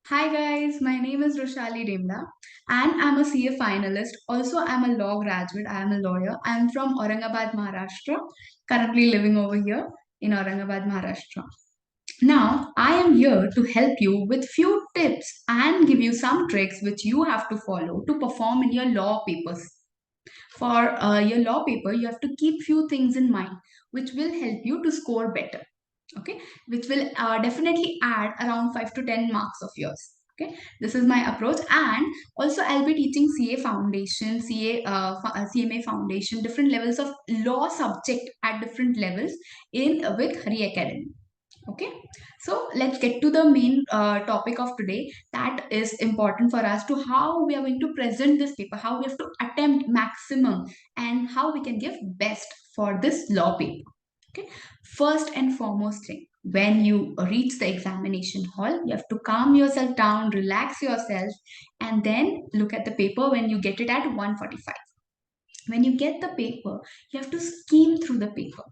Hi guys, my name is Roshali Demla and I'm a CA finalist. Also, I'm a law graduate. I am a lawyer. I'm from Aurangabad, Maharashtra, currently living over here in Aurangabad, Maharashtra. Now, I am here to help you with few tips and give you some tricks which you have to follow to perform in your law papers. For your law paper, you have to keep few things in mind which will help you to score better, okay, which will definitely add around 5 to 10 marks of yours. Okay, this is my approach, and also I'll be teaching CA foundation, CMA foundation, different levels of law subject at different levels in with Hari Academy. Okay, so let's get to the main topic of today, that is important for us, to how we are going to present this paper, how we have to attempt maximum, and how we can give best for this law paper. Okay, first and foremost thing, when you reach the examination hall, you have to calm yourself down, relax yourself, and then look at the paper when you get it at 1:45. When you get the paper, you have to skim through the paper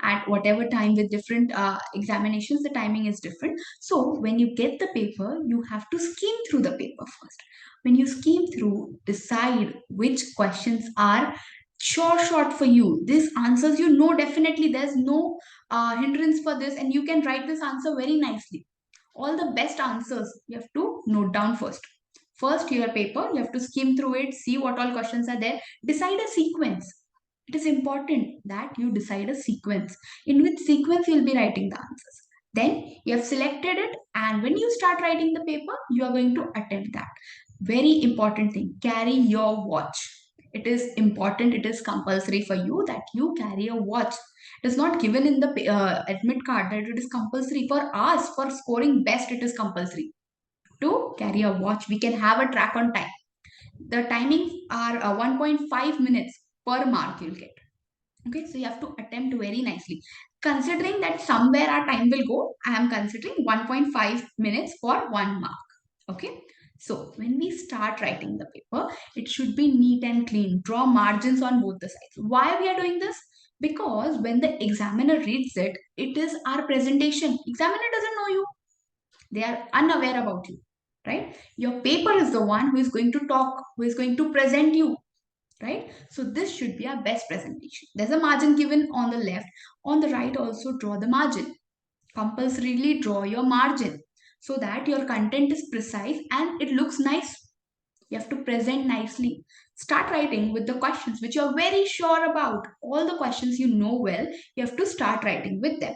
at whatever time. With different examinations, the timing is different. So when you get the paper, you have to skim through the paper first. When you skim through, decide which questions are short for you. These answers, you know, definitely there's no hindrance for this, and you can write this answer very nicely. All the best answers you have to note down first. First, your paper, you have to skim through it, see what all questions are there, decide a sequence. It is important that you decide a sequence. In which sequence you'll be writing the answers. Then you have selected it, and when you start writing the paper, you are going to attempt that. Very important thing, carry your watch. It is important, it is compulsory for you that you carry a watch. It is not given in the admit card that it is compulsory. For us, for scoring best, it is compulsory to carry a watch. We can have a track on time. The timings are 1.5 minutes per mark you'll get. Okay, so you have to attempt very nicely. Considering that somewhere our time will go, I am considering 1.5 minutes for 1 mark. Okay, so when we start writing the paper, it should be neat and clean. Draw margins on both the sides. Why we are doing this? Because when the examiner reads it, it is our presentation. Examiner doesn't know you. They are unaware about you, right? Your paper is the one who is going to talk, who is going to present you, right? So this should be our best presentation. There's a margin given on the left. On the right, also draw the margin. Compulsorily draw your margin so that your content is precise and it looks nice. You have to present nicely. Start writing with the questions which you're very sure about. All the questions you know well, you have to start writing with them.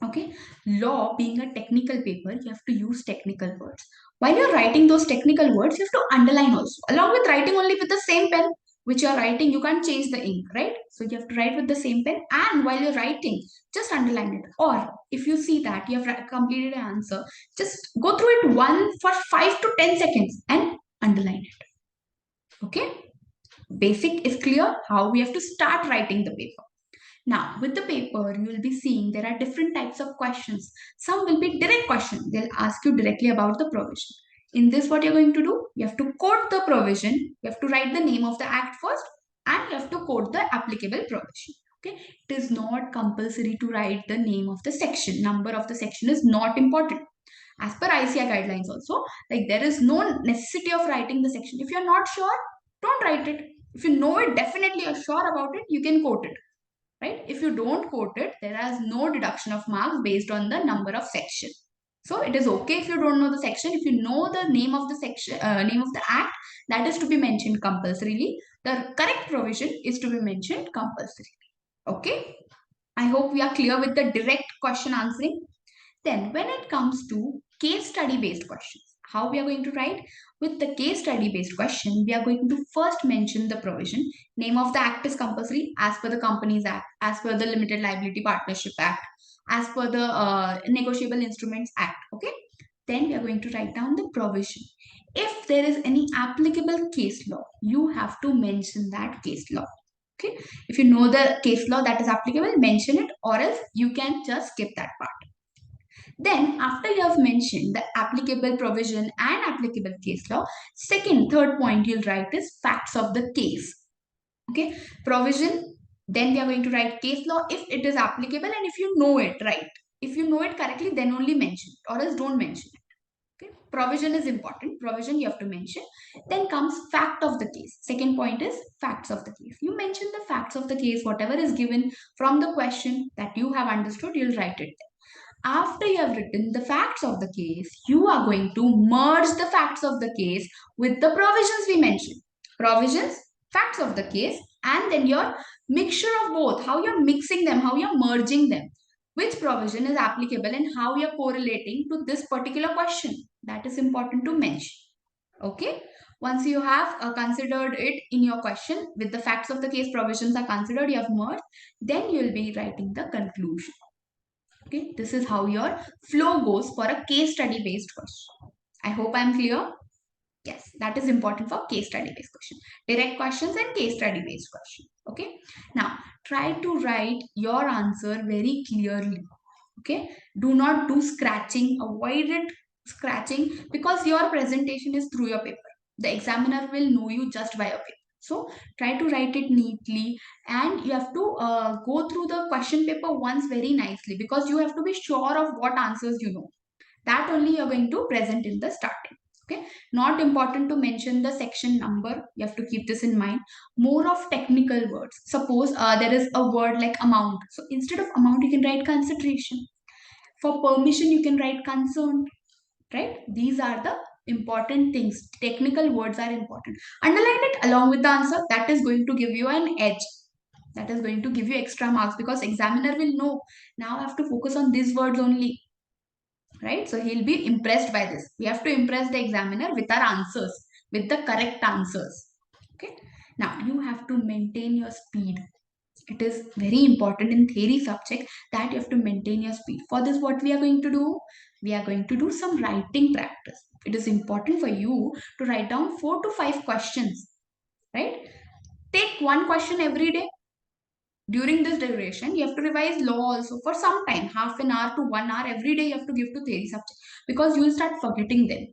Okay, law being a technical paper, you have to use technical words. While you're writing those technical words, you have to underline also. Along with writing only with the same pen which you're writing, you can't change the ink, right? So you have to write with the same pen, and while you're writing, just underline it. Or if you see that you have completed an answer, just go through it one for 5 to 10 seconds and underline it. Okay, basic is clear how we have to start writing the paper. Now, with the paper, you will be seeing there are different types of questions. Some will be direct questions. They'll ask you directly about the provision. In this, what you're going to do, you have to quote the provision. You have to write the name of the act first, and you have to quote the applicable provision. Okay, it is not compulsory to write the name of the section. Number of the section is not important. As per ICI guidelines, also, like there is no necessity of writing the section. If you're not sure, don't write it. If you know it, definitely are sure about it, you can quote it, right? If you don't quote it, there is no deduction of marks based on the number of section. So it is okay if you don't know the section. If you know the name of the section, name of the act, that is to be mentioned compulsorily. The correct provision is to be mentioned compulsorily. Okay. I hope we are clear with the direct question answering. Then, when it comes to case study based questions, how we are going to write? With the case study based question, we are going to first mention the provision. Name of the act is compulsory as per the Companies Act, as per the Limited Liability Partnership Act, as per the Negotiable Instruments Act. Okay. Then we are going to write down the provision. If there is any applicable case law, you have to mention that case law. Okay. If you know the case law that is applicable, mention it, or else you can just skip that part. Then, after you have mentioned the applicable provision and applicable case law, third point you'll write is facts of the case. Okay, provision. Then we are going to write case law if it is applicable and if you know it right. If you know it correctly, then only mention it, or else don't mention it. Okay, provision is important. Provision you have to mention. Then comes fact of the case. Second point is facts of the case. You mention the facts of the case, whatever is given from the question that you have understood, you'll write it there. After you have written the facts of the case, you are going to merge the facts of the case with the provisions we mentioned. Provisions, facts of the case, and then your mixture of both, how you're mixing them, how you're merging them, which provision is applicable and how you're correlating to this particular question. That is important to mention. Okay. Once you have considered it in your question with the facts of the case, provisions are considered, you have merged, then you will be writing the conclusion. Okay, this is how your flow goes for a case study based question. I hope I'm clear. Yes, that is important for case study based question. Direct questions and case study based question. Okay, now try to write your answer very clearly. Okay, do not do scratching, avoid it scratching, because your presentation is through your paper. The examiner will know you just by your paper. So try to write it neatly, and you have to go through the question paper once very nicely, because you have to be sure of what answers you know. That only you're going to present in the starting. Okay, not important to mention the section number. You have to keep this in mind. More of technical words. Suppose there is a word like amount, so instead of amount you can write consideration. For permission you can write concerned, right? These are the important things. Technical words are important. Underline it along with the answer. That is going to give you an edge. That is going to give you extra marks, because examiner will know now I have to focus on these words only, right? So he'll be impressed by this. We have to impress the examiner with our answers, with the correct answers. Okay. Now you have to maintain your speed. It is very important in theory subject that you have to maintain your speed. For this, what we are going to do? We are going to do some writing practice. It is important for you to write down 4 to 5 questions, right? Take one question every day. During this duration, you have to revise law also for some time, half an hour to 1 hour every day you have to give to theory subject, because you will start forgetting them.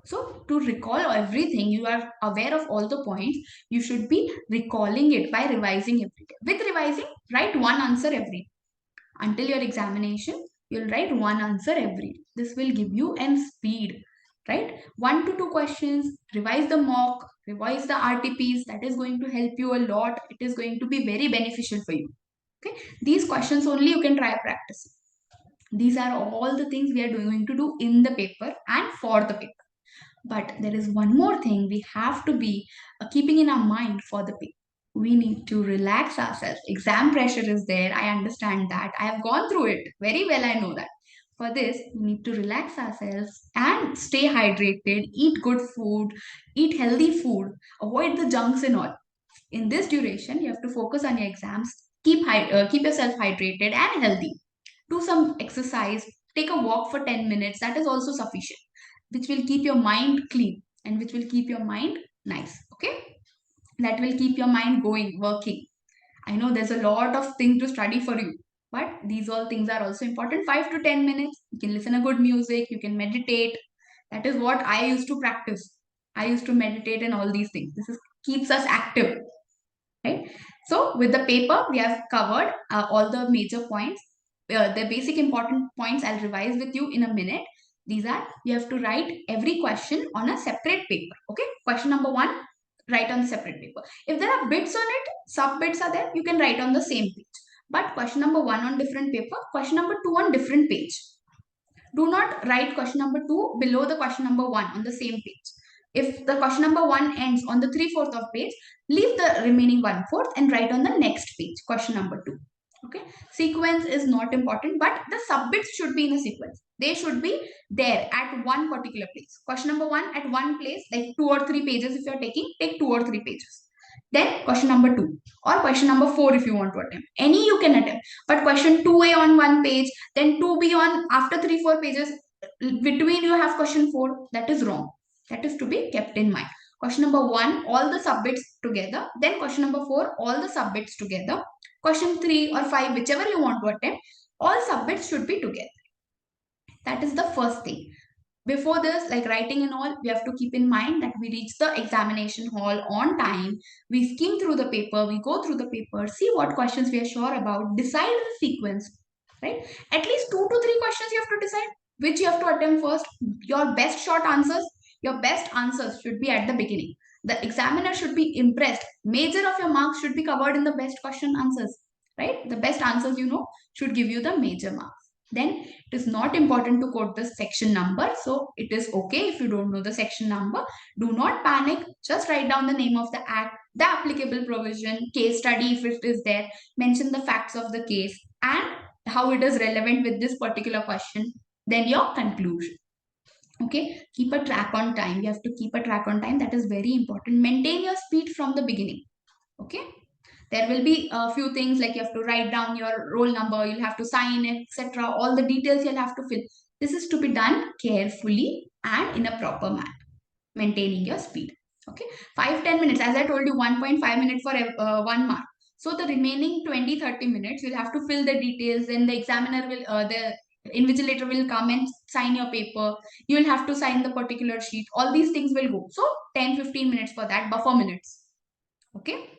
So to recall everything, you are aware of all the points, you should be recalling it by revising every day. With revising, write one answer every day. Until your examination, you'll write one answer every day. This will give you an speed, right? 1 to 2 questions, revise the mock, revise the RTPs. That is going to help you a lot. It is going to be very beneficial for you. Okay, these questions only you can try practicing. These are all the things we are going to do in the paper and for the paper. But there is one more thing we have to be keeping in our mind for the paper. We need to relax ourselves. Exam pressure is there. I understand that. I have gone through it very well. I know that. For this, we need to relax ourselves and stay hydrated, eat good food, eat healthy food, avoid the junks and all. In this duration, you have to focus on your exams, keep yourself hydrated and healthy. Do some exercise, take a walk for 10 minutes. That is also sufficient, which will keep your mind clean and which will keep your mind nice. Okay, that will keep your mind going, working. I know there's a lot of things to study for you, but these all things are also important. 5 to 10 minutes, you can listen to good music, you can meditate. That is what I used to practice. I used to meditate and all these things. This is keeps us active, right? So with the paper, we have covered all the major points. The basic important points I'll revise with you in a minute. These are, you have to write every question on a separate paper. Okay, question number 1, write on the separate paper. If there are bits on it, sub bits are there, you can write on the same page. But question number 1 on different paper, question number 2 on different page. Do not write question number 2 below the question number 1 on the same page. If the question number 1 ends on the 3/4 of page, leave the remaining 1/4 and write on the next page, question number 2. Okay, sequence is not important, but the subbits should be in a sequence. They should be there at one particular place. Question number 1 at one place, like 2 or 3 pages. If you're taking, take 2 or 3 pages. Then question number 2 or question number 4 if you want to attempt. Any you can attempt. But question 2A on one page, then 2B on after 3-4 pages. Between you have question 4. That is wrong. That is to be kept in mind. Question number 1, all the subbits together. Then question number 4, all the subbits together. Question 3 or 5, whichever you want to attempt, all subbits should be together. That is the first thing. Before this, like writing and all, we have to keep in mind that we reach the examination hall on time. We skim through the paper, we go through the paper, see what questions we are sure about, decide the sequence, right? At least 2 to 3 questions you have to decide. which you have to attempt first. Your best answers should be at the beginning. The examiner should be impressed. Major of your marks should be covered in the best question answers, right? The best answers should give you the major marks. Then it is not important to quote the section number. So it is okay if you don't know the section number. Do not panic. Just write down the name of the act, the applicable provision, case study if it is there, mention the facts of the case, and how it is relevant with this particular question. Then your conclusion. Okay, keep a track on time. You have to keep a track on time. That is very important. Maintain your speed from the beginning. Okay, there will be a few things like you have to write down your roll number, you'll have to sign it, etc. All the details you'll have to fill. This is to be done carefully and in a proper manner, maintaining your speed. Okay, 5-10 minutes, as I told you, 1.5 minutes for 1 mark. So the remaining 20-30 minutes, you'll have to fill the details, and the examiner will, the invigilator will come and sign your paper. You will have to sign the particular sheet. All these things will go. So 10-15 minutes for that, buffer minutes. Okay.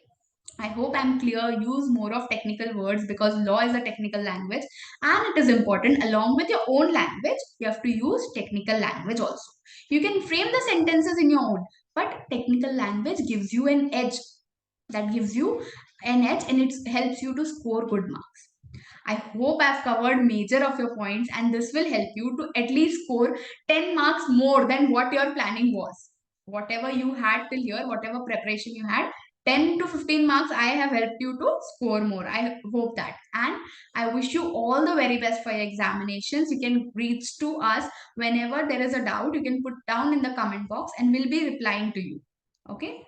I hope I'm clear. Use more of technical words because law is a technical language and it is important. Along with your own language, you have to use technical language also. You can frame the sentences in your own, but technical language gives you an edge. That gives you an edge and it helps you to score good marks. I hope I've covered major of your points and this will help you to at least score 10 marks more than what your planning was. Whatever you had till here, whatever preparation you had, 10 to 15 marks, I have helped you to score more. I hope that. And I wish you all the very best for your examinations. You can reach to us whenever there is a doubt. You can put down in the comment box and we'll be replying to you. Okay.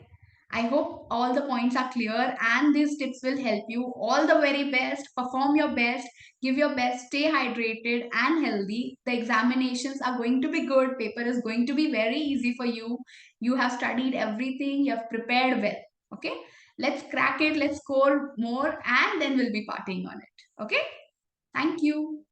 I hope all the points are clear and these tips will help you. All the very best. Perform your best. Give your best. Stay hydrated and healthy. The examinations are going to be good. Paper is going to be very easy for you. You have studied everything. You have prepared well. Okay. Let's crack it. Let's score more and then we'll be partying on it. Okay. Thank you.